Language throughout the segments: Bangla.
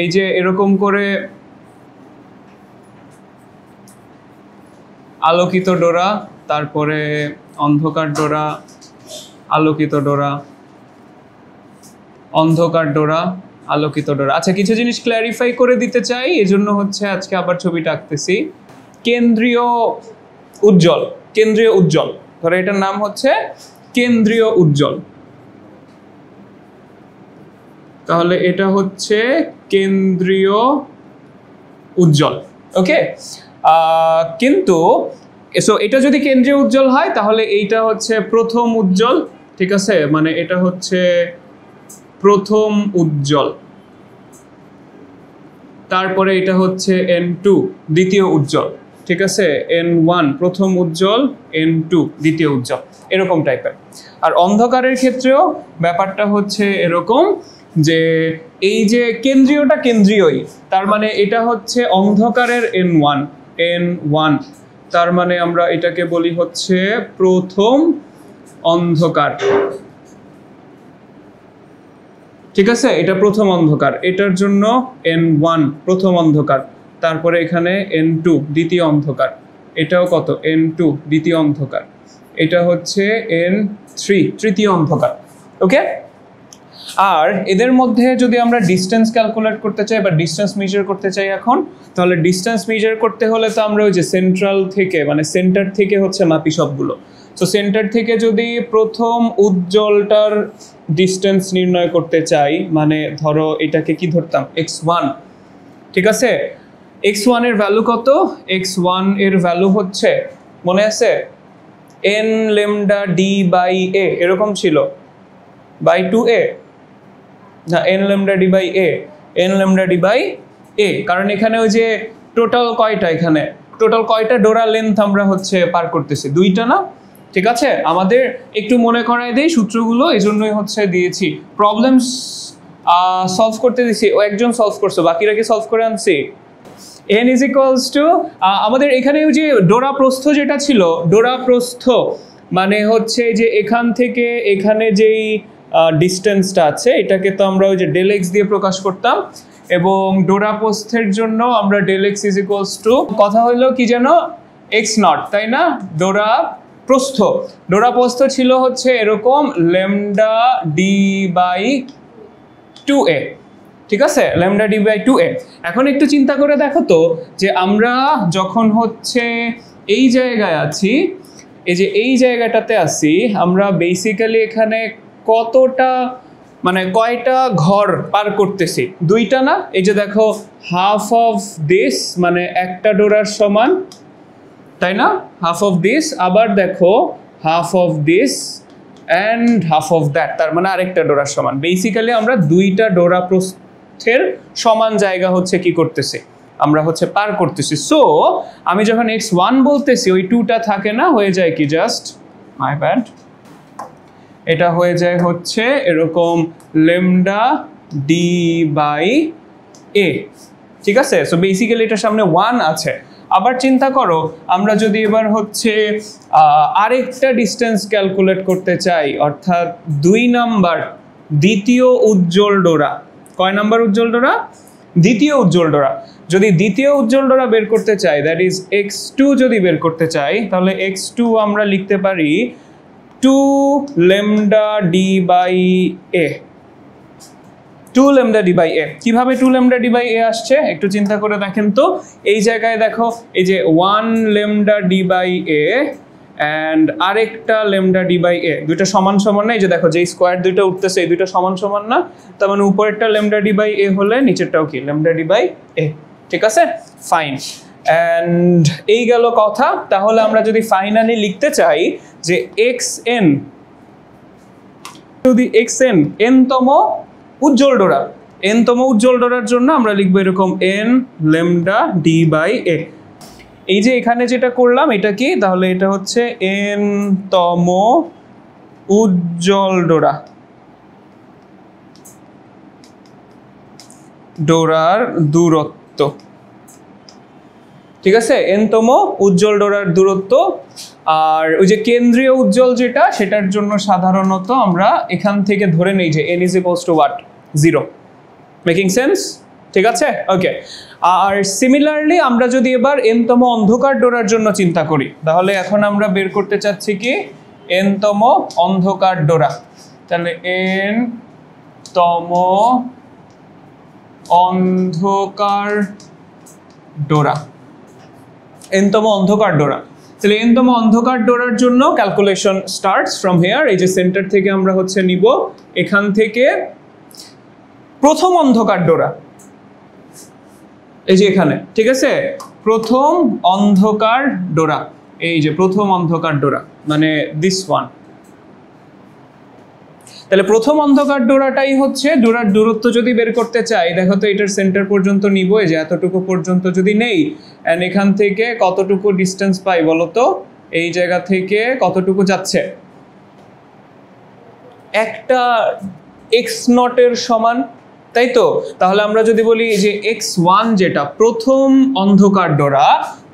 এই যে এরকম করে আলোকিত ডোরা, তারপরে অন্ধকার ডোরা, আলোকিত ডোরা, অন্ধকার ডোরা, আলোকিত ডোরা। আচ্ছা, কিছু জিনিস ক্ল্যারিফাই করে দিতে চাই, এজন্য হচ্ছে আজকে আবার ছবিটা আঁকতেছি। কেন্দ্রীয় উজ্জ্বল, কেন্দ্রীয় উজ্জ্বল, ধরো এটার নাম হচ্ছে কেন্দ্রীয় উজ্জ্বল, তাহলে এটা হচ্ছে কেন্দ্রীয় উজ্জ্বল। ওকে, কিন্তু সো এটা যদি কেন্দ্রীয় উজ্জ্বল হয় তাহলে এইটা হচ্ছে প্রথম উজ্জ্বল, ঠিক আছে, মানে এটা হচ্ছে প্রথম উজ্জ্বল, তারপরে এটা হচ্ছে N2 দ্বিতীয় উজ্জ্বল, ঠিক আছে, N1 প্রথম উজ্জ্বল, N2 দ্বিতীয় উজ্জ্বল, এরকম টাইপের। আর অন্ধকারের ক্ষেত্রেও ব্যাপারটা হচ্ছে এরকম যে এই যে কেন্দ্রীয়টা কেন্দ্রীয়ই, তার মানে এটা হচ্ছে অন্ধকারের N1, তার মানে আমরা এটাকে বলি হচ্ছে প্রথম অন্ধকার, ঠিক আছে, এটা প্রথম অন্ধকার, এটার জন্য N1 প্রথম অন্ধকার, তারপরে এখানে N2 দ্বিতীয় অন্ধকার, এটাও কত N2 দ্বিতীয় অন্ধকার, এটা হচ্ছে N3 তৃতীয় অন্ধকার। ওকে, আর এদের মধ্যে যদি আমরা ডিস্টেন্স ক্যালকুলেট করতে চাই বা ডিস্টেন্স মেজার করতে চাই এখন, তাহলে ডিস্টেন্স মেজার করতে হলে তো আমরা ওই যে সেন্ট্রাল থেকে, মানে সেন্টার থেকে হচ্ছে মাপি সবগুলো। তো সেন্টার থেকে যদি প্রথম উজ্জ্বলটার ডিস্টেন্স নির্ণয় করতে চাই, মানে ধরো এটাকে কি ধরতাম x1, ঠিক আছে, x1 এর ভ্যালু কত, x1 এর ভ্যালু হচ্ছে মনে আছে n lambda d by a, এরকম ছিল, বাই 2a, না n lambda d by a, n lambda d by a, কারণ এখানে ওই যে টোটাল কয়টা, এখানে টোটাল কয়টা ডোরা লেন্থ আমরা হচ্ছে পার করতেছি, দুইটা না, ঠিক আছে। আমাদের একটু মনে করাই দেই সূত্রগুলো, এই জন্যই হচ্ছে দিয়েছি। প্রবলেমস সলভ করতে দিছি, ও একজন সলভ করছো, বাকিরা কি সলভ করে আনছি। n ইজ ইকুয়ালস টু আমাদের এখানে ওই যে ডোরা প্রস্থ যেটা ছিল, ডোরা প্রস্থ মানে হচ্ছে যে এখান থেকে এখানে যেই ডিস্টেন্সটা আছে এটাকে তো আমরা ওই যে ডেল এক্স দিয়ে প্রকাশ করতাম, এবং ডোরা প্রস্থের জন্য আমরা del x is equals to কথা হলো কি যেন এক্স নট, তাই না। ডোরা প্রস্থ ছিল হচ্ছে এরকম ল্যামডা ডি বাই 2a, ঠিক আছে, ল্যামডা ডি বাই 2a। এখন একটু চিন্তা করে দেখো তো যে আমরা যখন হচ্ছে এই জায়গায় আছি, এই যে এই জায়গাটাতে আছি, আমরা বেসিক্যালি এখানে কতটা মানে কয়টা ঘর পার করতেছি, দুইটা না, এই যে দেখো হাফ অফ দিস মানে একটা ডোরার সমান, তাই না, হাফ অফ দিস, আবার দেখো half of this and half of that, তার মানে আরেকটা ডোরার সমান। বেসিক্যালি আমরা দুইটা ডোরা প্রস্থের সমান জায়গা হচ্ছে কি করতেছি, আমরা হচ্ছে পার করতেছি। সো আমি যখন x1 বলতেছি ওই 2টা থাকে না, হয়ে যায় কি জাস্ট মাই ব্যাড, এটা হয়ে যায় হচ্ছে এরকম ল্যামডা ডি বাই a, ঠিক আছে। সো বেসিক্যালি এটার সামনে 1 আছে। আবার চিন্তা করো আমরা যদি এবার হচ্ছে আরেকটা ডিস্টেন্স ক্যালকুলেট করতে চাই, অর্থাৎ 2 নাম্বার দ্বিতীয় উজ্জ্বল ডোরা, কয় নাম্বার উজ্জ্বল ডোরা, দ্বিতীয় উজ্জ্বল ডোরা, যদি দ্বিতীয় উজ্জ্বল ডোরা বের করতে চাই, দ্যাট ইজ x2 যদি বের করতে চাই, তাহলে x2 আমরা লিখতে পারি 2 lambda D by a, 2 lambda D by a। কিভাবে 2 ল্যামডা ডি বাই a আসছে একটু চিন্তা করে দেখেন তো। এই জায়গায় দেখো এই যে 1 lambda D by a and আরেকটা ল্যামডা ডি বাই a, দুইটা সমান সমান না, এই যে দেখো যে স্কোয়ার দুইটা উঠতেছে এই দুইটা সমান সমান না, তার মানে উপরেরটা ল্যামডা ডি বাই a হলে নিচেরটাও কি ল্যামডা ডি বাই a, ঠিক আছে, ফাইন। অ্যান্ড এই গেল কথা। তাহলে আমরা যদি ফাইনালি লিখতে চাই যে xn, যদি xn n-তম উজ্জ্বল ডোরা, n-তম উজ্জ্বল ডোরার জন্য আমরা লিখবো এরকম n lambda D by a। এই যে এখানে যেটা করলাম এটা কি, তাহলে এটা হচ্ছে n-তম উজ্জ্বল ডোরা, ডোরার দূরত্ব, ঠিক আছে, n-তম উজ্জ্বল ডোরার দূরত্ব। আর ওই যে কেন্দ্রীয় উজ্জ্বল যেটা, সেটার জন্য সাধারণত আমরা এখান থেকে ধরে নেই যে n is equals to what, 0। Making sense? ঠিক আছে? ওকে, আর সিমিলারলি আমরা যদি এবার n-তম অন্ধকার ডোরার জন্য চিন্তা করি, তাহলে এখন আমরা বের করতে চাচ্ছি কি n-তম অন্ধকার ডোরা। তাহলে n-তম অন্ধকার ডোরা, n-তম অন্ধকার ডোরা। তাহলে n-তম অন্ধকার ডোরার জন্য ক্যালকুলেশন স্টার্টস ফ্রম হিয়ার। এই যে সেন্টার থেকে আমরা হচ্ছে নিব এখান থেকে প্রথম অন্ধকার ডোরা, এই যে এখানে, ঠিক আছে? প্রথম অন্ধকার ডোরা, এই যে প্রথম অন্ধকার ডোরা, মানে দিস ওয়ান। তাহলে প্রথম অন্ধকার ডোরাটাই হচ্ছে, ডোরার দূরত্ব যদি বের করতে চাই, দেখো তো এটার সেন্টার পর্যন্ত নিব, এই যে এতটুকু পর্যন্ত যদি নেই, এন্ড এখান থেকে কতটুকু ডিস্টেন্স পাই বলো তো? এই জায়গা থেকে কতটুকু যাচ্ছে? একটা x0 এর সমান, তাই তো? তাহলে আমরা যদি বলি যে x1 যেটা প্রথম অন্ধকার ডোরা,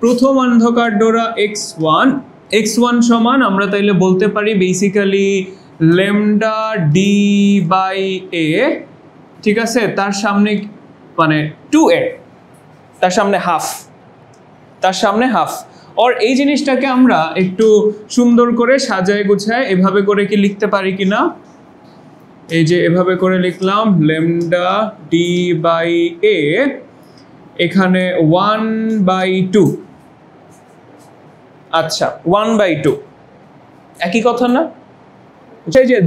প্রথম অন্ধকার ডোরা x1 সমান আমরা তাইলে বলতে পারি বেসিক্যালি ল্যামডা ডি বাই এ, ঠিক আছে? তার সামনে মানে 2a, তার সামনে হাফ, তার সামনে হাফ। আর এই জিনিসটাকে আমরা একটু সুন্দর করে সাজায় গুছায় এভাবে করে কি লিখতে পারি কিনা? এই যে এভাবে করে লিখলাম ল্যামডা ডি বাই এ, এখানে 1/2। আচ্ছা, 1/2 একই কথা না? এই যে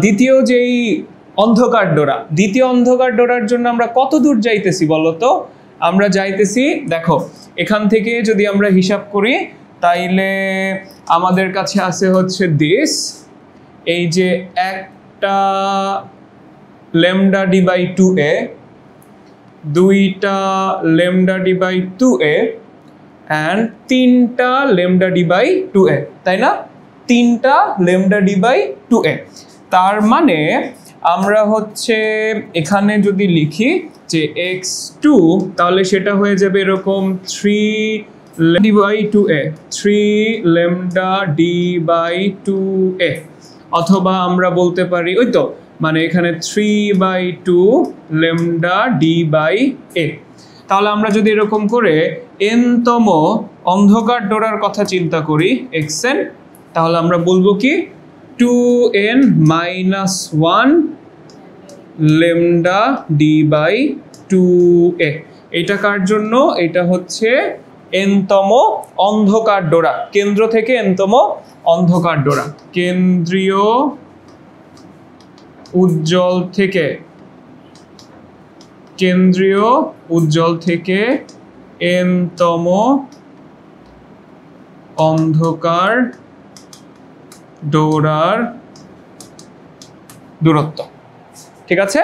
দ্বিতীয় যেই অন্ধকার ডোরা, দ্বিতীয় অন্ধকার ডোরার জন্য আমরা কত দূর যাইতেছি বলতো? আমরা যাইতেছি, দেখো এখান থেকে যদি আমরা হিসাব করি তাইলে আমাদের কাছে আছে হচ্ছে দিস, এই যে একটা ল্যামডা ডি বাই 2a, দুইটা lambda D by 2a and তিনটা ল্যামডা ডি বাই 2a, তাই না? তিনটা ল্যামডা ডি বাই 2a। তার মানে আমরা হচ্ছে এখানে যদি লিখি যে x2, তাহলে সেটা হয়ে যাবে এরকম 3 D by 2a, 3 lambda D by 2a। অথবা আমরা বলতে পারি ওই তো, মানে এখানে 3/2 ল্যামডা ডি বাই এ। তাহলে আমরা যদি এরকম করে n-তম অন্ধকার ডোরার কথা চিন্তা করি xn, তাহলে আমরা বলবো কি 2n - 1 lambda D by 2a। এটা কার জন্য? এটা হচ্ছে n-তম অন্ধকার ডোরা, কেন্দ্র থেকে n-তম অন্ধকার ডোরা, কেন্দ্রীয় উজ্জ্বল থেকে, কেন্দ্রীয় উজ্জ্বল থেকে n-তম অন্ধকার ডোরার দূরত্ব, ঠিক আছে?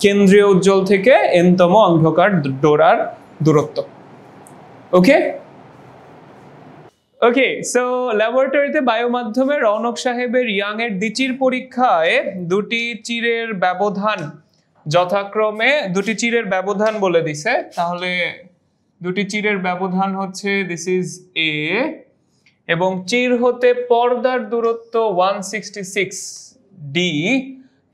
কেন্দ্রীয় উজ্জ্বল থেকে n-তম অন্ধকার ডোরার দূরত্ব। ওকে ওকে, সো ল্যাবরেটরিতে বায়ু মাধ্যমে রৌনক সাহেবের ইয়াং এর দ্বিচির পরীক্ষায় দুটি চিরের ব্যবধান, যথাক্রমে দুটি চিরের ব্যবধান বলে দিছে। তাহলে দুটি চিরের ব্যবধান হচ্ছে দিস ইজ এ, এবং চির হতে পর্দার দূরত্ব 166 ডি,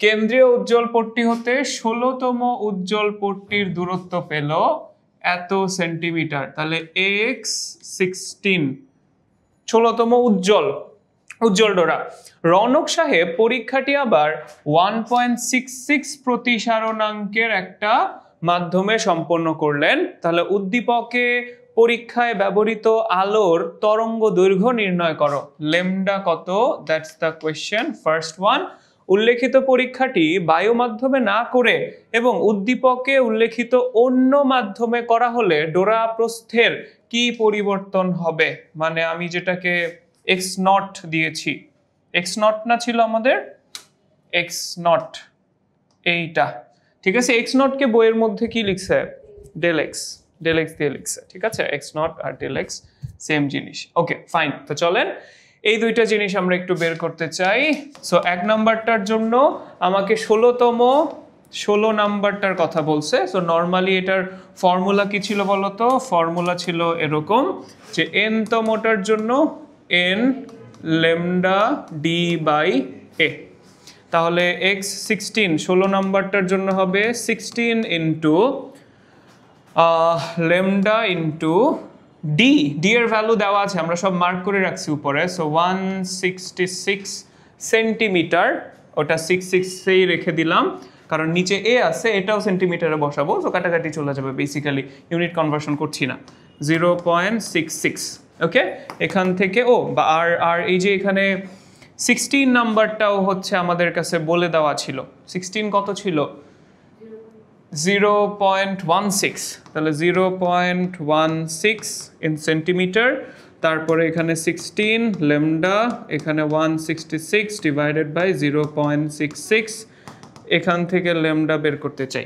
কেন্দ্রীয় উজ্জ্বল পট্টি হতে 16তম উজ্জ্বল পট্টির দূরত্ব পেল এত সেন্টিমিটার। তাহলে x16 16তম উজ্জ্বল ডোরা। রৌনক সাহেব পরীক্ষাটি আবার 1.66 প্রতিসারণাঙ্কের একটা মাধ্যমে সম্পন্ন করলেন। তাহলে উদ্দীপকে পরীক্ষায় ব্যবহৃত আলোর তরঙ্গ দৈর্ঘ্য নির্ণয় করো। ল্যামডা কত? That's the question, first one. উল্লেখিত পরীক্ষাটি বায়ু মাধ্যমে না করে এবং উদ্দীপকে উল্লেখিত অন্য মাধ্যমে করা হলে ডোরা প্রস্থের কি পরিবর্তন হবে? মানে আমি যেটাকে x0 দিয়েছি, x0 না ছিল আমাদের, x0 এইটা, ঠিক আছে? x0 কে বইয়ের মধ্যে কি লিখছে? ডেল x দিয়ে লিখছে, ঠিক আছে? x0 আর ডেল x সেম জিনিস। ওকে ফাইন, তো চলেন এই দুইটা জিনিস আমরা একটু বের করতে চাই। সো 1 নাম্বারটার জন্য আমাকে 16 নাম্বারটার কথা বলছে। সো নর্মালি এটার ফর্মুলা কি ছিল বলতো? ফর্মুলা ছিল এরকম যে n-তমটার জন্য n ল্যামডা ডি বাই এ। তাহলে এক্স 16 নাম্বারটার জন্য হবে 16 into lambda into D. D এর ভ্যালু দেওয়া আছে, আমরা সব মার্ক করে রাখছি উপরে। সো 166 সেন্টিমিটার, ওটা 66এই রেখে দিলাম, কারণ নিচে এ আছে, এটাও সেন্টিমিটারে বসাবো, সো কাটাকাটি চলে যাবে, বেসিক্যালি ইউনিট কনভার্সন করছি না। 0.66। ওকে, এখান থেকে আর এই যে এখানে 16 নাম্বারটাও হচ্ছে আমাদের কাছে বলে দেওয়া ছিল। 16 কত ছিল? 0.16, তাহলে 0.16 ইন সেন্টিমিটার, তারপরে এখানে 16 লেমডা, এখানে 166 ডিভাইডেড বাই 0.66, এখান থেকে লেমডা বের করতে চাই।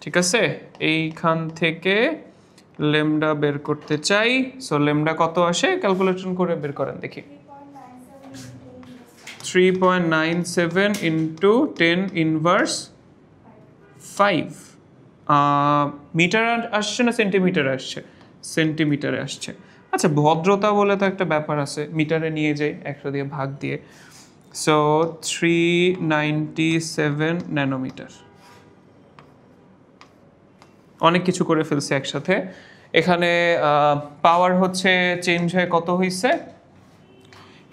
ঠিক আছে, এইখান থেকে লেমডা বের করতে চাই। সো লেমডা কত আসে ক্যালকুলেশন করে বের করেন দেখি। 3.97 ইন্টু 10 ইনভার্স 5। মিটার আসছে না সেন্টিমিটার আসছে? সেন্টিমিটারে আসছে। আচ্ছা, ভদ্রতা বলে তো একটা ব্যাপার আছে, মিটারে নিয়ে যাই 100 দিয়ে ভাগ দিয়ে। So 397 nanometre. অনেক কিছু করে ফেলছে একসাথে। এখানে পাওয়ার হচ্ছে চেঞ্জ হয়ে কত হয়েছে,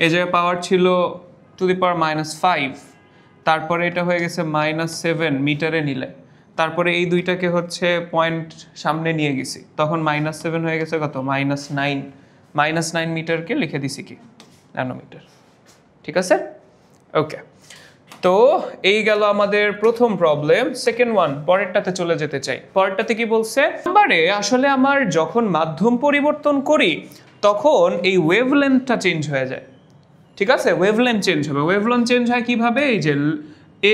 এই যে পাওয়ার ছিল টু দি পাওয়ার -5, তারপরে এটা হয়ে গেছে -7 মিটারে নিলে, তারপরে এই দুইটাকে হচ্ছে পয়েন্ট সামনে নিয়ে গেছি, তখন -7 হয়ে গেছে কত, -9। -9 মিটারকে লিখে দিছি কি ন্যানোমিটার। ঠিক আছে, ওকে। তো এই গেল আমাদের প্রথম প্রবলেম। সেকেন্ড ওয়ান, পরেরটাতে চলে যেতে চাই। পরেরটাতে কি বলছে, নাম্বারে আসলে আমার যখন মাধ্যম পরিবর্তন করি তখন এই ওয়েভলেন্থটা চেঞ্জ হয়ে যায়। ঠিক আছে, ওয়েভলেন্থ চেঞ্জ হবে। ওয়েভলেন্থ চেঞ্জ হয় কিভাবে, এই যে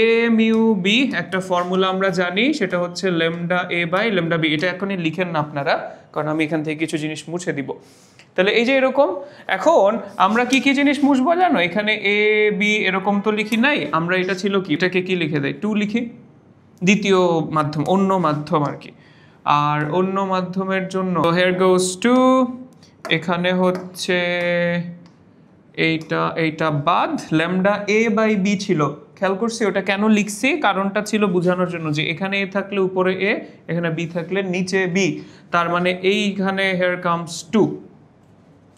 এ মিউ বি একটা ফর্মুলা আমরা জানি, সেটা হচ্ছে lambda A by lambda B. এটা এখনই লিখেন না আপনারা, কারণ আমি এখান থেকে কিছু জিনিস মুছে দিব। তাহলে এই যে এরকম, এখন আমরা কি কি জিনিস মুছবো জানো, এখানে এ বি এরকম তো লিখি নাই আমরা, এটা ছিল কি, এটাকে কি লিখে দেয়, 2 লিখি, দ্বিতীয় মাধ্যম, অন্য মাধ্যম আর কি। আর অন্য মাধ্যমের জন্য হেয়ার গোজ 2, এখানে হচ্ছে এইটা বাদ, ল্যামডা এ বাই বি ছিল, খেয়াল করছি ওটা কেন লিখছি, কারণটা ছিল বোঝানোর জন্য যে এখানে এ থাকলে উপরে এ, এখানে বি থাকলে নিচে বি, তার মানে এইখানে হেয়ার কামস 2।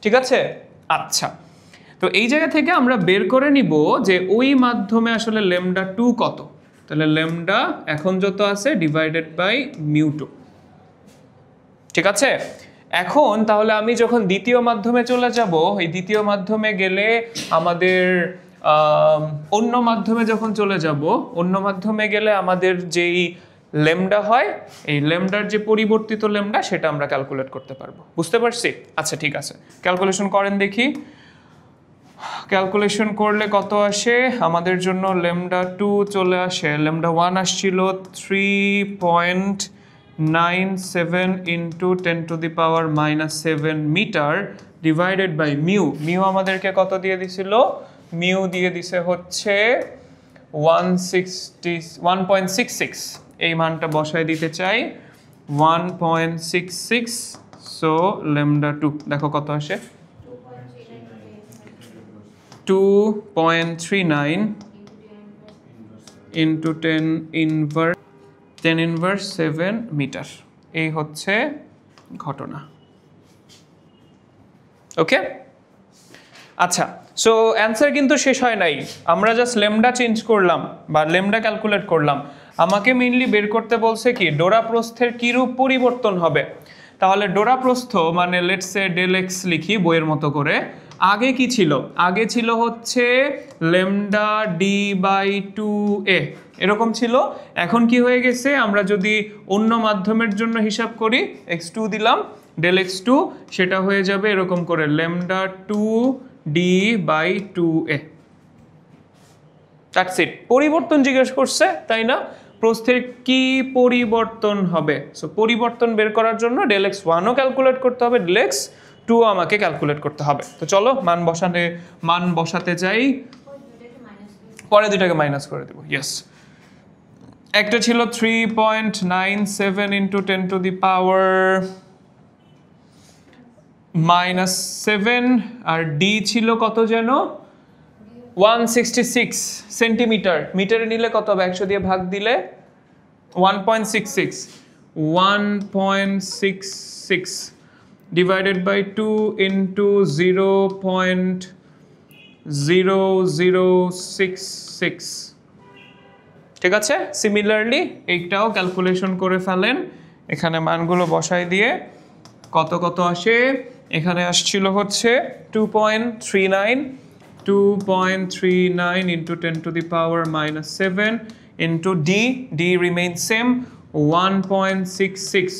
ঠিক আছে, আচ্ছা। তো এই জায়গা থেকে আমরা বের করে নিব যে ওই মাধ্যমে আসলে লেমডা 2 কত। তাহলে লেমডা এখন যত আছে ডিভাইডেড বাই মিউ 2। ঠিক আছে, এখন তাহলে আমি যখন দ্বিতীয় মাধ্যমে চলে যাব, এই দ্বিতীয় মাধ্যমে গেলে আমাদের অন্য মাধ্যমে যখন চলে যাব, অন্য মাধ্যমে গেলে আমাদের যেই লেমডা হয়, এই লেমডার যে পরিবর্তিত লেমডা সেটা আমরা ক্যালকুলেট করতে পারবো। বুঝতে পারছি? আচ্ছা ঠিক আছে, ক্যালকুলেশন করেন দেখি। ক্যালকুলেশন করলে কত আসে আমাদের জন্য, লেমডা 2 চলে আসে, লেমডা 1 আসছিল 3.97 into 10 to the power -7 metre divided by mu. Mu আমাদেরকে কত দিয়ে দিছিল, মিউ দিয়ে দিছে হচ্ছে 1.66। এই মানটা বসায় দিতে চাই, 1.66। সো লেমডা 2 দেখো কত আসে, 2.39 ইন্টু 10 ইনভার্স 7 মিটার। এই হচ্ছে ঘটনা। ওকে, আচ্ছা। সো অ্যান্সার কিন্তু শেষ হয় নাই, আমরা জাস্ট লেমডা চেঞ্জ করলাম বা লেমডা ক্যালকুলেট করলাম। আমাকে মেইনলি বের করতে বলছে কি, ডোরা প্রস্থের কিরূপ পরিবর্তন হবে। তাহলে ডোরা প্রস্থ মানে লেটস সে ডেল এক্স লিখি বইয়ের মতো করে। আগে কি ছিল, আগে ছিল হচ্ছে লেমডা ডি বাই 2a এরকম ছিল। এখন কি হয়ে গেছে, আমরা যদি অন্য মাধ্যমের জন্য হিসাব করি, x2 দিলাম, ডেল x2 সেটা হয়ে যাবে এরকম করে lambda 2d by 2a। That's it. পরিবর্তন জিজ্ঞেস করছে তাই না, প্রস্থের কি পরিবর্তন হবে। সো পরিবর্তন বের করার জন্য ডেল x1ও ক্যালকুলেট করতে হবে, ডেল x2 আমাকে ক্যালকুলেট করতে হবে। তো চলো মান বসাতে যাই, পরে দুইটাকে মাইনাস করে দেব। ইয়েস, একটা ছিল 3.97 ইন্টু 10 টু দি পাওয়ার -7, আর ডি ছিল কত যেন 166 সেন্টিমিটার, মিটারে নিলে কত হবে? 100 দিয়ে ভাগ দিলে 1.66, 1.66 divided by 2 into 0.0066, ঠিক আছে? সিমিলারলি এইটাও ক্যালকুলেশন করে ফেলেন, এখানে মানগুলো বসাই দিয়ে কত কত আসে। এখানে আসছিল হচ্ছে 2.39 into 10 to the power minus 7 into d remains same 1.66,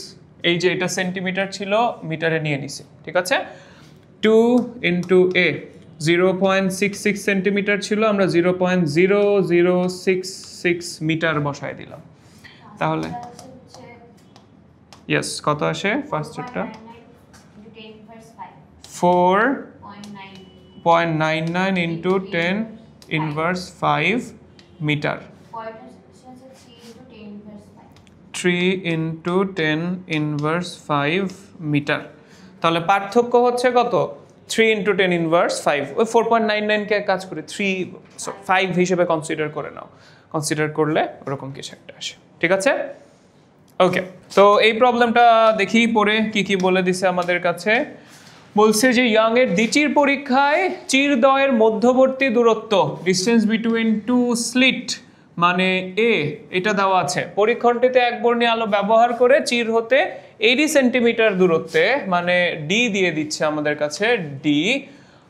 এই যে এটা সেন্টিমিটার ছিল মিটারে নিয়ে নিছি, ঠিক আছে? 2 into a 0.66 সেন্টিমিটার ছিল, আমরা 0.0066 মিটার বসায় দিলাম। তাহলে ইয়েস কত আসে ফার্স্টটা? 4.99 into 10 inverse 5 metre, 3 into 10 inverse 5 metre. তাহলে পার্থক্য হচ্ছে কত? 3 into 10 inverse 5, ওই 4.99 কে কাজ করে 5 হিসেবে কনসিডার করে নাও, কনসিডার করলে ওরকম কিছু একটা আসে, ঠিক আছে? ওকে, তো এই প্রবলেমটা দেখি পরে কি কি বলে দিছে আমাদের কাছে। বলছে যে ইয়াং এর দ্বিচির পরীক্ষায় চিরদ্বয়ের মধ্যবর্তী দূরত্ব, ডিসটেন্স বিটুইন টু স্লিট মানে এ, এটা দেওয়া আছে। পরীক্ষণটিতে একবর্ণী আলো ব্যবহার করে চির হতে 80 সেন্টিমিটার দূরত্বে মানে ডি দিয়ে দিচ্ছে আমাদের কাছে, ডি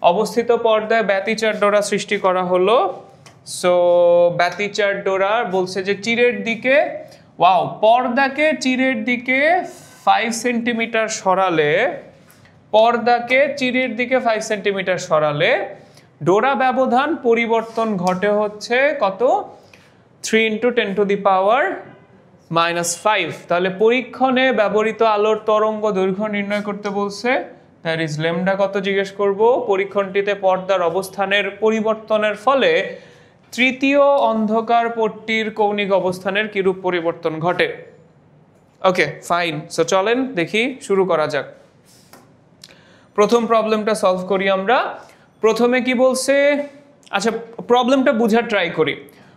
অবস্থিত পর্দায় ব্যতিচার ডোরা সৃষ্টি করা হলো। সো ব্যতিচার ডোরা বলছে যে চিরের দিকে, ওয়াও, পর্দাকে চিরের দিকে 5 সেন্টিমিটার সরালে, পর্দাকে চিরের দিকে 5 সেন্টিমিটার সরালে ডোরা ব্যবধান পরিবর্তন ঘটে হচ্ছে কত? 3 into 10 to the power minus 5। তাহলে পরীক্ষণে ব্যবহৃত আলোর তরঙ্গ দৈর্ঘ্য নির্ণয় করতে বলছে, দ্যাট ইজ ল্যামডা কত জিজ্ঞেস করব। পরীক্ষণটিতে পর্দার অবস্থানের পরিবর্তনের ফলে তৃতীয় অন্ধকার পট্টির কৌণিক অবস্থানের কিরূপ পরিবর্তন ঘটে। ওকে ফাইন, সো চলেন দেখি, শুরু করা যাক। প্রথম প্রবলেমটা সলভ করি আমরা। প্রথমে কি বলছে, আচ্ছা প্রবলেমটা বুঝার ট্রাই করি।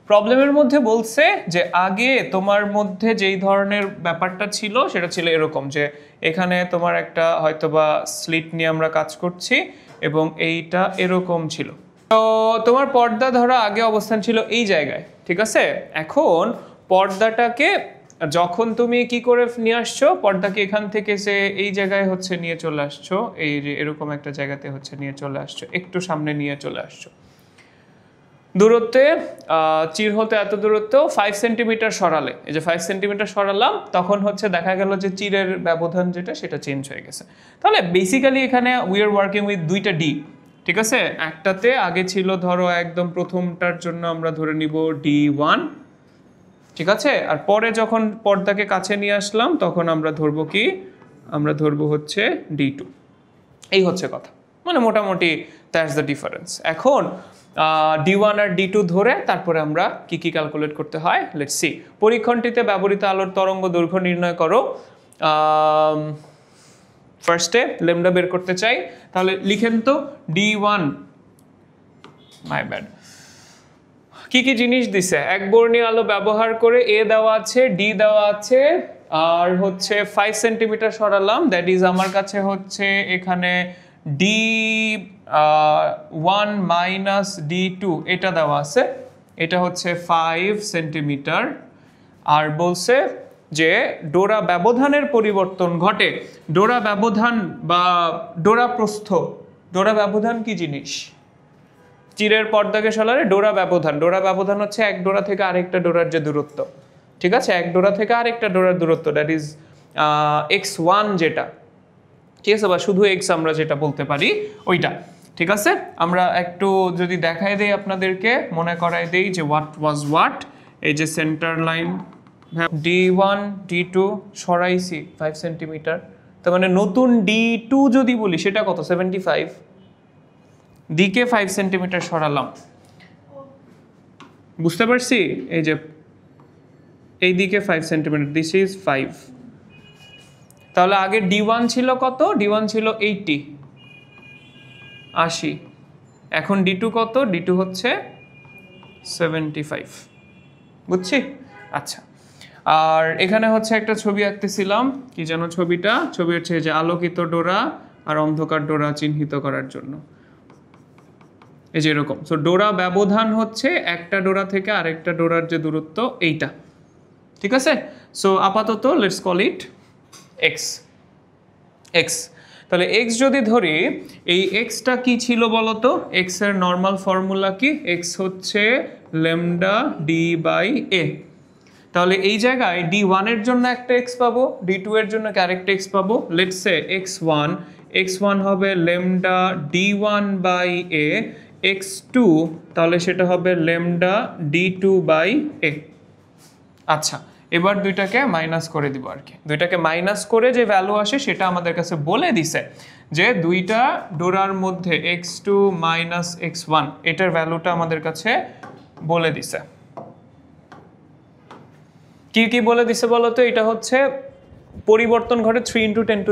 প্রবলেমের মধ্যে বলছে যে আগে তোমার মধ্যে যেই ধরনের ব্যাপারটা ছিল সেটা ছিল এরকম, যে এখানে তোমার একটা হয়তোবা স্লিট নিয়ে আমরা কাজ করছি এবং এইটা এরকম ছিল। তো তোমার পর্দা ধরো আগে অবস্থান ছিল এই জায়গায়, ঠিক আছে? এখন পর্দাটাকে যখন তুমি কি করে নিয়ে আসছো, পর্দাকে এখান থেকে সে এই জায়গায় হচ্ছে নিয়ে চলে আসছো, এই যে এরকম একটা জায়গাতে হচ্ছে নিয়ে চলে আসছো, একটু সামনে নিয়ে চলে আসছো, দূরত্বে চির হতে এত দূরত্ব 5 সেন্টিমিটার সরালে, এই যে 5 সেন্টিমিটার সরালাম, তখন হচ্ছে দেখা গেল যে চিরের ব্যবধান যেটা সেটা চেঞ্জ হয়ে গেছে। তাহলে বেসিক্যালি এখানে উই আর ওয়ার্কিং উইথ দুইটা ডি, ঠিক আছে? একটাতে আগে ছিল ধরো একদম প্রথমটার জন্য আমরা ধরে নিব D1, ঠিক আছে? আর পরে যখন পর্দাকে কাছে নিয়ে আসলাম তখন আমরা ধরবো কি? আমরা ধরবো হচ্ছে D2। এই হচ্ছে কথা, মানে মোটামুটি দ্যাটস দ্য ডিফারেন্স। এখন D1 আর D2 ধরে তারপরে আমরা কি কি ক্যালকুলেট করতে হয় লেটস সি। পরীক্ষণটিতে ব্যবহৃত আলোর তরঙ্গ দৈর্ঘ্য নির্ণয় করো। ফার্স্টে ল্যামডা বের করতে চাই, তাহলে লিখেন তো D1, মাই ব্যাড, কি কি জিনিস দিছে? একবর্ণী আলো ব্যবহার করে এ দেওয়া আছে, ডি দেওয়া আছে, আর হচ্ছে 5 সেন্টিমিটার সরালাম, দ্যাট ইজ আমার কাছে হচ্ছে এখানে D1 মাইনাস D2 এটা দেওয়া আছে, এটা হচ্ছে 5 সেন্টিমিটার। আর বলছে যে ডোরা ব্যবধানের পরিবর্তন ঘটে। ডোরা ব্যবধান বা ডোরা প্রস্থ, ডোরা ব্যবধান কি জিনিস? চিরের পর্দাকে সরালে ডোরা ব্যবধান, ডোরা ব্যবধান হচ্ছে এক ডোরা থেকে আরেকটা ডোরার যে দূরত্ব, ঠিক আছে? এক ডোরা থেকে আরেকটা ডোরার দূরত্ব, দ্যাট ইজ x1 যেটা, ঠিক আছে? বা শুধু x আমরা যেটা বলতে পারি ওইটা, ঠিক আছে? আমরা একটু যদি দেখাই দেই আপনাদেরকে, মনে করাই দেই যে হোয়াট ওয়াজ হোয়াট। এই যে centre line D1 D2 সরাইছি 5 centimetre, তার মানে নতুন D2 যদি বলি সেটা কত? 75। দিকে 5 সেন্টিমিটার সরালাম, বুঝতে পারছি? এই যে এই দিকে 5 সেন্টিমিটার, দিস ইজ 5। তাহলে আগে D1 ছিল কত? D1 ছিল 80। এখন D2 কত? D2 হচ্ছে 75, বুঝছি? আচ্ছা, আর এখানে হচ্ছে একটা ছবি আঁকতেছিলাম, কি যেন ছবিটা? ছবি হচ্ছে যে আলোকিত ডোরা আর অন্ধকার ডোরা চিহ্নিত করার জন্য, এই যে এরকম। সো ডোরা ব্যবধান হচ্ছে একটা ডোরা থেকে আরেকটা ডোরার যে দূরত্ব, এইটা, ঠিক আছে? সো আপাতত let's call it x. X, তাহলে এক্স যদি ধরি, এই এক্সটা কি ছিল বলতো? এক্স এর নর্মাল ফর্মুলা কি? এক্স হচ্ছে ল্যামডা ডি বাই এ। তাহলে এই জায়গায় D1 এর জন্য একটা এক্স পাবো, D2 এর জন্য আরেকটা এক্স পাবো। লেটস সে x1 হবে lambda D1 by A, x2 তাহলে সেটা হবে ল্যামডা D2 বাই এ। আচ্ছা, এবার দুইটাকে মাইনাস করে দিব আর কি। দুইটাকে মাইনাস করে যে ভ্যালু আসে সেটা আমাদের কাছে বলে দিছে যে দুইটা ডোরার মধ্যে x2 মাইনাস x1 এটার ভ্যালুটা আমাদের কাছে বলে দিছে। কি কি বলে দিছে বলতো? এটা হচ্ছে পরিবর্তন ঘটে 3 × 10⁻⁵।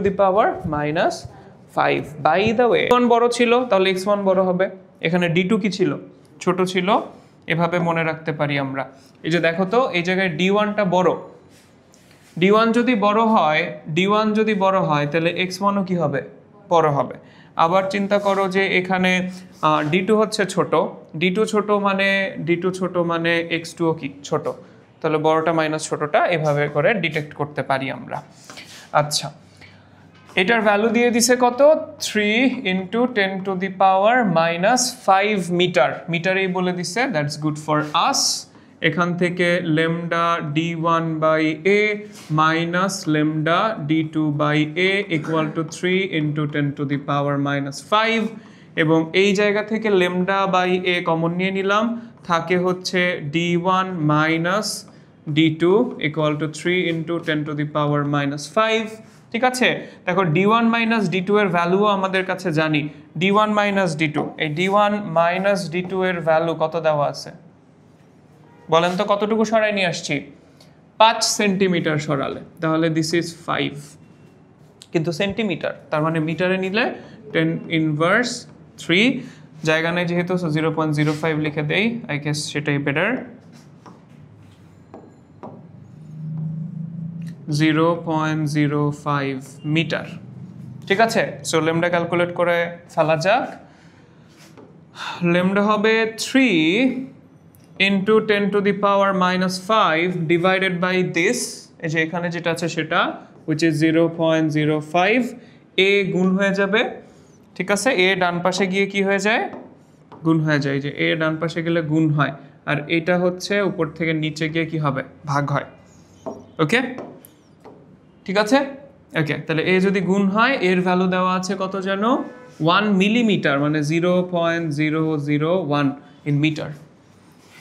বাই দ্য ওয়ে, x1 বড় ছিল তাহলে x1 বড় হবে। এখানে D2 কি ছিল? ছোট ছিল। এভাবে মনে রাখতে পারি আমরা। এই যে দেখো তো, এই জায়গায় D1টা বড়, D1 যদি বড় হয় তাহলে x1ও কি হবে? বড় হবে। আবার চিন্তা করো যে এখানে D2 হচ্ছে ছোট, D2 ছোট মানে x2ও কি ছোট, তাহলে বড়টা মাইনাস ছোটটা এভাবে করে ডিটেক্ট করতে পারি আমরা। আচ্ছা, এটার ভ্যালু দিয়ে দিছে কত? 3 × 10⁻⁵ মিটার। মিটারেই বলে দিছে, দ্যাটস গুড ফর আস। এখান থেকে lambda D1 by A minus lambda D2 by A equal to 3 × 10⁻⁵। এবং এই জায়গা থেকে ল্যামডা বাই এ কমন নিয়ে নিলাম, থাকে হচ্ছে D1 minus D2 equal to 3 × 10⁻⁵। ঠিক আছে? দেখো D1 মাইনাস D2 এর ভ্যালুও আমাদের কাছে জানি। D1 মাইনাস D2, এই D1 মাইনাস D2 এর ভ্যালু কত দেওয়া আছে বলেন তো? কতটুকু সরাই নিয়ে আসছি? 5 সেন্টিমিটার সরালে, তাহলে দিস ইজ 5, কিন্তু সেন্টিমিটার, তার মানে মিটারে নিলে 10⁻³ জায়গা নেই যেহেতু, 0.05 লিখে দেই, আই গেস সেটাই বেটার। 0.05 মিটার, ঠিক আছে? সো ল্যামডা ক্যালকুলেট করে ফেলা যাক। ল্যামডা হবে 3 × 10⁻⁵ ডিভাইডেড বাই দিস, এই যে এখানে যেটা আছে সেটা, which is 0.05। এ গুণ হয়ে যাবে, ঠিক আছে? এ ডান পাশে গিয়ে কি হয়ে যায়? গুণ হয়ে যায়। যে এ ডান পাশে গেলে গুণ হয়, আর এটা হচ্ছে উপর থেকে নিচে গিয়ে কি হবে? ভাগ হয়। ওকে, ঠিক আছে? ওকে, তাহলে এ যদি গুণ হয়, এর ভ্যালু দেওয়া আছে কত জানো? 1 মিলিমিটার, মানে 0.001 ইন মিটার।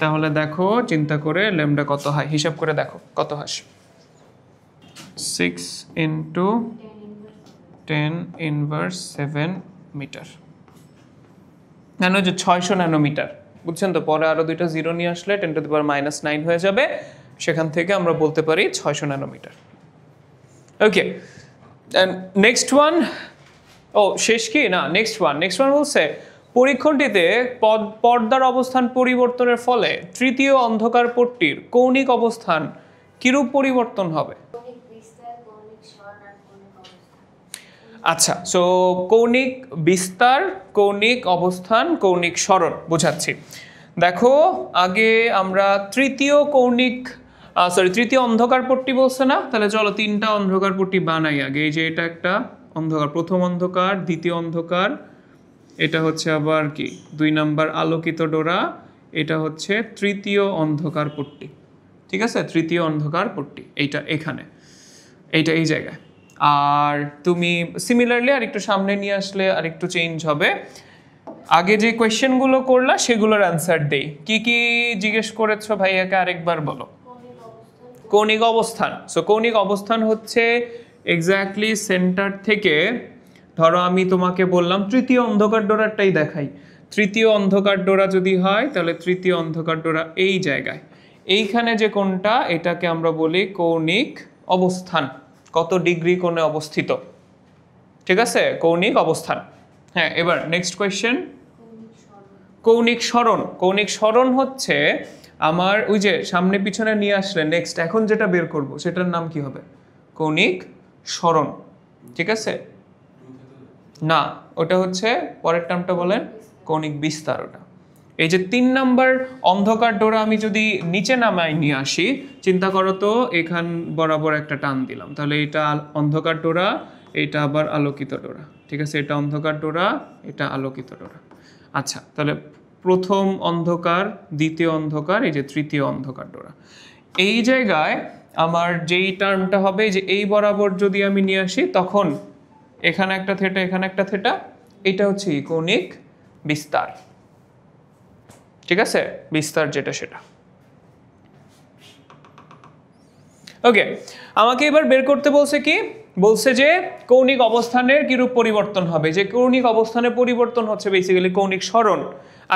তাহলে দেখো চিন্তা করে ল্যামডা কত হয়, হিসাব করে দেখো কত হয়। 6 × 10⁻7 মিটার, জানো যে 600 ন্যানোমিটার, বুঝছেন তো? পরে আরো দুইটা জিরো নিয়ে আসলে 10⁻⁹ হয়ে যাবে, সেখান থেকে আমরা বলতে পারি 600 ন্যানোমিটার। ওকে, নেক্সট ওয়ান। ও শেষ কি না? নেক্সট ওয়ান বলছে পরীক্ষণটিতে পর্দার অবস্থান পরিবর্তনের ফলে তৃতীয় অন্ধকার পট্টির কৌণিক অবস্থান কিরূপ পরিবর্তন হবে? আচ্ছা, সো কৌণিক বিস্তার, কৌণিক অবস্থান, কৌণিক সরণ বোঝাচ্ছি। দেখো আগে আমরা তৃতীয় অন্ধকার পট্টি বলছে না? তাহলে চলো 3টা অন্ধকার পট্টি বানাই আগে। এই যে এটা একটা অন্ধকার, প্রথম অন্ধকার, দ্বিতীয় অন্ধকার, এটা হচ্ছে আবার কি 2 নাম্বার আলোকিত ডোরা, এটা হচ্ছে তৃতীয় অন্ধকার পট্টি, ঠিক আছে? তৃতীয় অন্ধকার পট্টি এইটা এখানে, এইটা এই জায়গায়। আর তুমি সিমিলারলি আর একটু সামনে নিয়ে আসলে আর একটু চেঞ্জ হবে। আগে যে কোয়েশ্চেনগুলো করলা সেগুলোর অ্যান্সার দেই। কি কি জিজ্ঞেস করেছো ভাইয়াকে আরেকবার বলো। কৌণিক অবস্থান। সো কৌণিক অবস্থান হচ্ছে এক্স্যাক্টলি সেন্টার থেকে, ধরো আমি তোমাকে বললাম তৃতীয় অন্ধকার ডোরারটাই দেখাই। তৃতীয় অন্ধকার ডোরা যদি হয় তাহলে তৃতীয় অন্ধকার ডোরা এই জায়গায়, এইখানে যে কোণটা, এটাকে আমরা বলি কৌণিক অবস্থান। কত ডিগ্রি কোণে অবস্থিত, ঠিক আছে? কৌণিক অবস্থান। হ্যাঁ, এবার নেক্সট কোয়েশ্চেন। কৌণিক সরণ হচ্ছে আমার ওই যে সামনে পিছনে নিয়ে আসলে নেক্সট এখন যেটা বের করব সেটার নাম কি হবে? কৌণিক সরণ। ঠিক আছে? না, ওটা হচ্ছে পরের টার্মটা বলেন, কৌণিক বিস্তার। ওটা এই যে 3 নাম্বার অন্ধকার ডোরা আমি যদি নিচে নামাই নিয়ে আসি, চিন্তা করো তো এখান বরাবর একটা টান দিলাম, তাহলে এটা অন্ধকার ডোরা, এটা আবার আলোকিত ডোরা। ঠিক আছে, এটা অন্ধকার ডোরা, এটা আলোকিত ডোরা। আচ্ছা, তাহলে প্রথম অন্ধকার, দ্বিতীয় অন্ধকার, এই যে তৃতীয় অন্ধকার ডোরা। এই জায়গায় আমার যেই টার্মটা হবে যে এই বরাবর যদি আমি নিয়ে আসি, তখন এখানে একটা থেটা, এখানে একটা থেটা, এটা হচ্ছে কৌণিক বিস্তার। ঠিক আছে, বিস্তার যেটা সেটা। ওকে, আমাকে এবার বের করতে বলছে কি, বলছে যে কৌণিক অবস্থানের কিরূপ পরিবর্তন হবে, যে কৌণিক অবস্থানের পরিবর্তন হচ্ছে বেসিক্যালি কৌণিক সরণ।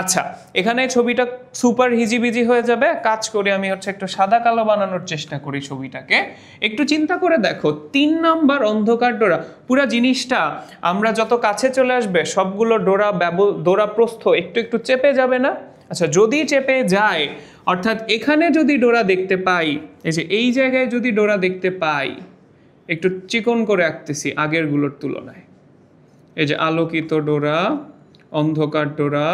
আচ্ছা, এখানে ছবিটা সুপার হিজিবিজি হয়ে যাবে, কাজ করে আমি হচ্ছে একটু সাদা কালো বানানোর চেষ্টা করি ছবিটাকে। একটু চিন্তা করে দেখো, 3 নাম্বার অন্ধকার ডোরা, পুরা জিনিসটা আমরা যত কাছে চলে আসবে সবগুলো ডোরা প্রস্থ একটু একটু চেপে যাবে না? আচ্ছা, যদি চেপে যায়, অর্থাৎ এখানে যদি ডোরা দেখতে পাই, এই যে এই জায়গায় যদি ডোরা দেখতে পাই, একটু চিকন করে আঁকতেছি আগেরগুলোর তুলনায়। এই যে আলোকিত ডোরা, অন্ধকার ডোরা,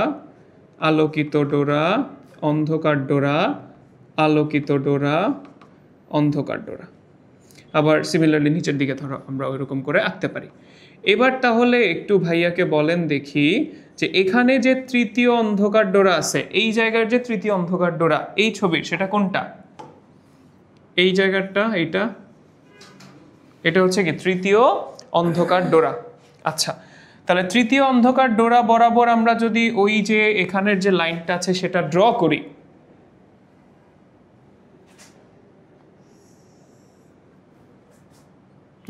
আলোকিত ডোরা, অন্ধকার ডোরা, আলোকিত ডোরা, অন্ধকার ডোরা। আবার সিমিলারলি নিচের দিকে ধরো আমরা ওইরকম করে আঁকতে পারি। এবার তাহলে একটু ভাইয়াকে বলেন দেখি, যে এখানে যে তৃতীয় অন্ধকার ডোরা আছে, এই জায়গার যে তৃতীয় অন্ধকার ডোরা এই ছবির, সেটা কোনটা? এই জায়গাটা, এটা হচ্ছে কি তৃতীয় অন্ধকার ডোরা। আচ্ছা, তাহলে তৃতীয় অন্ধকার ডোরা বরাবর আমরা যদি ওই যে এখানের যে লাইনটা আছে সেটা ড্র করি,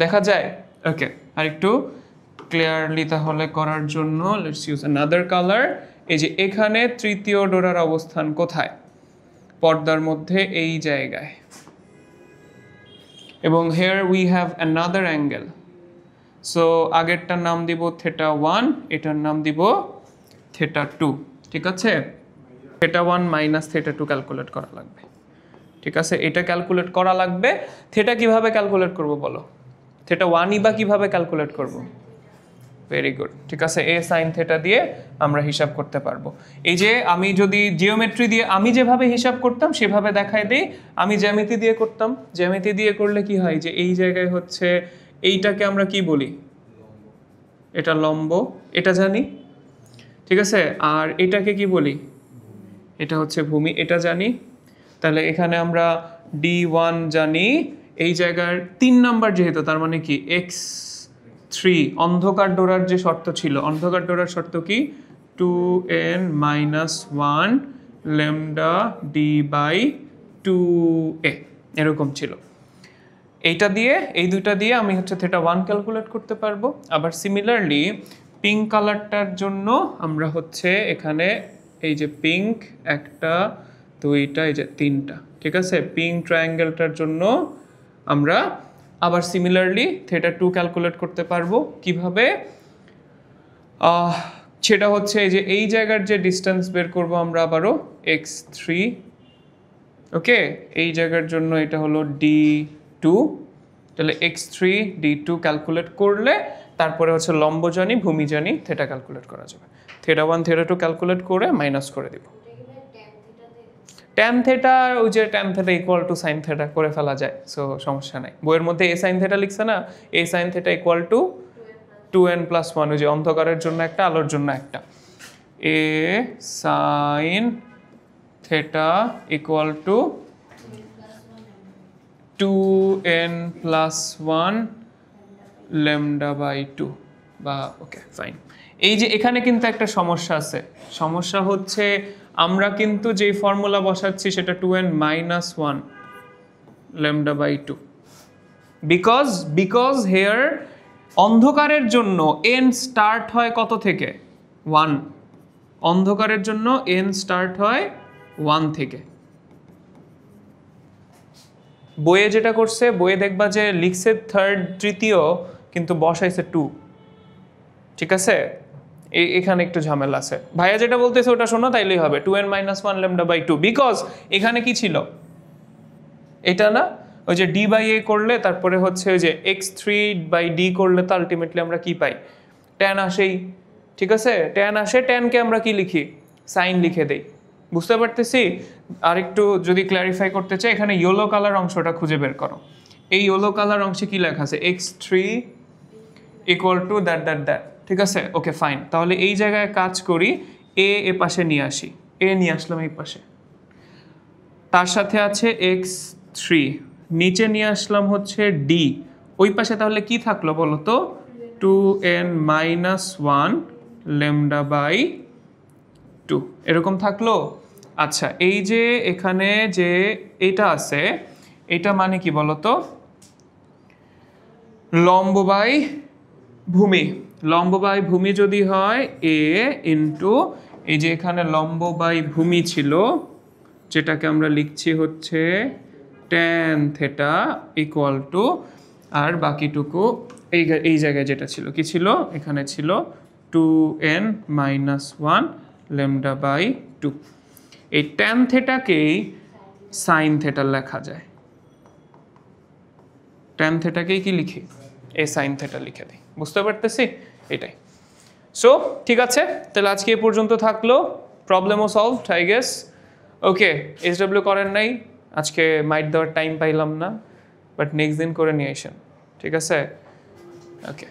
দেখা যায়? ওকে, আর একটু ক্লিয়ারলি তাহলে করার জন্য লেটস ইউজ অ্যানাদার কালার। এই যে এখানে তৃতীয় ডোরার অবস্থান কোথায়? পর্দার মধ্যে এই জায়গায়। এবং here we have another angle, so আগেরটার নাম দিব θ1, এটার নাম দিব θ2। ঠিক আছে, θ1 মাইনাস θ2 ক্যালকুলেট করা লাগবে। ঠিক আছে, এটা ক্যালকুলেট করা লাগবে। থেটা কিভাবে ক্যালকুলেট করব বলো? θ1ই বা কিভাবে ক্যালকুলেট করব? Very good. ঠিক আছে, এ সাইন থেটা দিয়ে আমরা হিসাব করতে পারবো। এই যে আমি যদি জিওমেট্রি দিয়ে আমি যেভাবে হিসাব করতাম সেভাবে দেখাই দিই, আমি জ্যামিতি দিয়ে করতাম। জ্যামিতি দিয়ে করলে কি হয়, যে এই জায়গায় হচ্ছে এইটাকে আমরা কি বলি? এটা লম্ব, এটা জানি। ঠিক আছে, আর এটাকে কি বলি? এটা হচ্ছে ভূমি, এটা জানি। তাহলে এখানে আমরা D1 জানি, এই জায়গার 3 নাম্বার যেহেতু, তার মানে কি x3। অন্ধকার ডোরার যে শর্ত ছিল, অন্ধকার ডোরার শর্ত কি? 2n-1 ল্যামডা d/2a এরকম ছিল। এইটা দিয়ে, এই দুইটা দিয়ে আমি হচ্ছে θ1 ক্যালকুলেট করতে পারবো। আবার সিমিলারলি পিঙ্ক কালারটার জন্য আমরা হচ্ছে এখানে এই যে পিঙ্ক, একটা, দুইটা, এই যে 3টা। ঠিক আছে, পিঙ্ক ট্রায়াঙ্গেলটার জন্য আমরা আবার সিমিলারলি θ2 ক্যালকুলেট করতে পারবো। কিভাবে? সেটা হচ্ছে এই যে এই জায়গার যে ডিস্টেন্স বের করব আমরা আবারও x3। ওকে, এই জায়গার জন্য এটা হলো d2। তাহলে x3 d2 ক্যালকুলেট করলে তারপরে হচ্ছে লম্ব জানি, ভূমি জানি, থেটা ক্যালকুলেট করা যাবে। θ1 θ2 ক্যালকুলেট করে মাইনাস করে দিব। ট্যান থেটা, ওই যে tan theta equal two sine theta করে ফেলা যায়, সো সমস্যা নাই। বইয়ের মধ্যে এ সাইন থেটা লিখছে না, a sine theta equal to 2n+1, ওই যে অন্ধকারের জন্য একটা, আলোর জন্য একটা। A sine theta equal to 2n+1 λ/2 বা ওকে ফাইন। এই যে এখানে কিন্তু একটা সমস্যা আছে, সমস্যা হচ্ছে আমরা কিন্তু যে ফর্মুলা বসাচ্ছি সেটা 2n-1 λ/2, বিকজ হেয়ার অন্ধকারের জন্য n স্টার্ট হয় কত থেকে? 1। অন্ধকারের জন্য n স্টার্ট হয় 1 থেকে। বইয়ে যেটা করছে, বইয়ে দেখবা যে লিখছে তৃতীয়, কিন্তু বসাইছে 2। ঠিক আছে, এখানে একটু ঝামেলা আছে, ভাইয়া যেটা বলতেছে ওটা শোনো তাইলেই হবে। 2n - 1 λ/2, বিকজ এখানে কি ছিল এটা না, ওই যে d/a করলে তারপরে হচ্ছে ওই যে x3/d করলে তো আলটিমেটলি আমরা কি পাই, ট্যান আসেই, ঠিক আছে, ট্যান আসে, ট্যানকে আমরা কি লিখি, সাইন লিখে দেই, বুঝতে পারতেছি। আরেকটু যদি ক্ল্যারিফাই করতে চাই, এখানে ইয়েলো কালার অংশটা খুঁজে বের করো। এই ইয়েলো কালার অংশে কি লেখা আছে, x3 = দ্যাট, ঠিক আছে, ওকে ফাইন। তাহলে এই জায়গায় কাজ করি, এ পাশে নিয়ে আসি, এ নিয়ে আসলাম এই পাশে, তার সাথে আছে x3, নিচে নিয়ে আসলাম হচ্ছে d, ওই পাশে তাহলে কি থাকলো বলো তো, 2n - 1 λ/2 এরকম থাকলো। আচ্ছা, এই যে এখানে যে এটা আছে, এটা মানে কি বলতো, লম্ব বাই ভূমি, লম্ব বাই ভূমি যদি হয় a ইন্টু এই যে এখানে লম্ব বাই ভূমি ছিল, যেটাকে আমরা লিখছি হচ্ছে tan থিটা = আর বাকিটুকু এই জায়গায় যেটা ছিল কি ছিল, এখানে ছিল 2n - 1 λ/2। এই tan থিটাকেই sin থিটা লেখা যায়, tan থিটাকেই কি লিখি, এই sin থিটা লিখে দিই, বুঝতে পারতেছি এটাই। সো ঠিক আছে, তাহলে আজকে এই পর্যন্ত থাকলো, প্রবলেমও solved I guess. Okay, SW করেন নাই আজকে, মাইট দেওয়ার টাইম পাইলাম না, বাট নেক্সট দিন করে নিয়ে আসেন, ঠিক আছে, ওকে।